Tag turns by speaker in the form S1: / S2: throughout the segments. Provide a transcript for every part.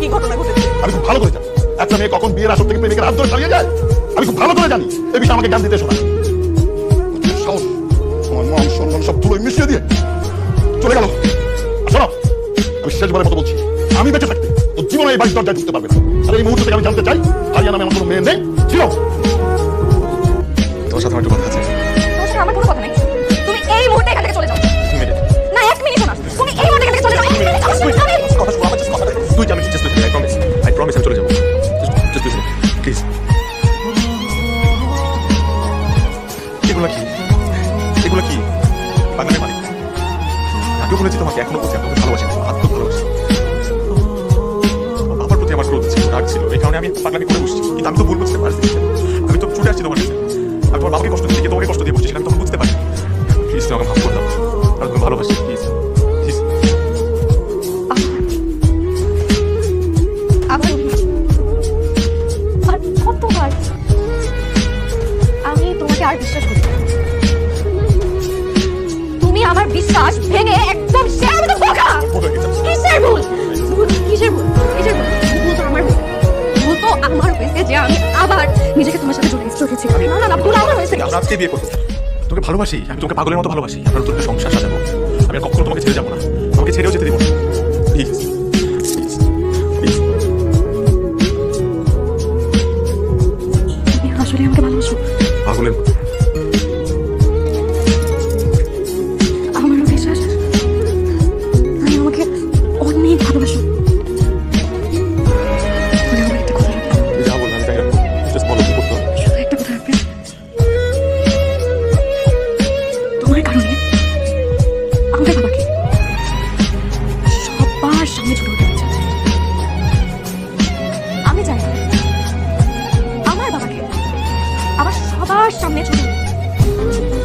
S1: কি ঘটনা ঘটেছে?
S2: আমি খুব ভালো করে জানি একটা মেয়ে কখন বিয়ের আসর থেকে প্রেমিকের হাত ধরে চালিয়ে যায়। আমি খুব ভালো করে জানি এই বিষয়ে আমাকে জ্ঞান দিতে শোনা। সাহস আমার মান সম্মান সব ধুলোয় মিশিয়ে দিয়ে চলে গেল। শোনো, আমি শেষবারের মতো বলছি, আমি বেঁচে থাকতে ও জীবনে এই বাড়ির দরজায় ঢুকতে পারবে না। আর এই মুহূর্তে থেকে আমি জানতে চাই আরিয়া নামে আমার কোনো মেয়ে নেই, ছিল?
S3: তোর সাথে আমার একটু কথা আছে।
S1: তোমার সাথে আমার কোনো কথা নাই। তুমি এই মুহূর্তে এখান থেকে চলে যাও। না, 1 মিনিট না, তুমি এই মুহূর্তে এখান থেকে চলে যাও।
S3: কথা শুনো, আমার কথা তুই আমি জাস্ট আই প্রমিস আমি চলে যাবো। Just please. এগুলো কি বাংলায় মানে আগেও বলেছি তোমাকে, এখনো বলছি আমি ভালোবাসি, আত্ম ভালোবাসি। আমার প্রতি আমার ক্রোধ ছিল, রাগ ছিল, এই কারণে আমি পাগলামি করে বসছি। কিন্তু আমি তো ভুল বুঝতে পারছি, আমি তো ছুটে আসছি তোমার কাছে। আমি তোমার বাবাকে কষ্ট দিচ্ছি, তোমাকে কষ্ট দিয়ে বসছি, সেটা আমি তখন বুঝতে পারি। প্লিজ তুমি আমাকে মাফ করে দাও, আর তুমি ভালোবাসি, প্লিজ প্লিজ।
S1: আবার আর কতবার আমি তোমাকে আর বিশ্বাস করি না। তুমি আমার বিশ্বাস ভেঙে একদম শেয়ার মতো বোকা। কিসের ভুল? কিসের ভুল? কিসের ভুল? ভুল তো আমার হয়েছে। ভুল তো আমার হয়েছে যে আমি আবার নিজেকে তোমার সাথে জড়িয়েছি। না, ভুল আমার হয়েছে।
S3: আমরা আজকে বিয়ে করবো, তোকে ভালোবাসি, আমি তোকে পাগলের মতো ভালোবাসি। আমরা তোকে সংসার সাজাবো, আমি আর কখনো তোমাকে ছেড়ে যাবো না, আমাকে ছেড়েও যেতে দেবো না। Please please please.
S1: তুমি আসলে আমাকে ভালোবাসো?
S3: পাগলের মতো।
S1: আমারও বিশ্বাস আমি আমাকে অনেক ভালোবাসো। তুমি আমার একটা কথা রাখবে?
S3: তুই যা বল আমি তাই রাখবো, জাস্ট বলো কি করতে হবে।
S1: শুধু একটা কথা রাখবে, তোমার কারণে আমাদের বাবাকে সবার সামনে ছোট হতে হয়েছে। আমি চাই না আমার বাবাকে আবার সবার সামনে ছোট হোক।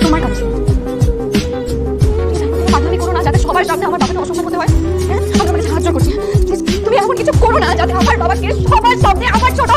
S1: তোমার কারণে পাগলামি করো না যাতে সবার সামনে আমার বাবাকে অসম্মান হতে হয়। হ্যাঁ, আমি তোমাকে সাহায্য করছি। Please, তুমি এমন কিছু করো না যাতে আমার বাবাকে সবার সামনে আমার ছোট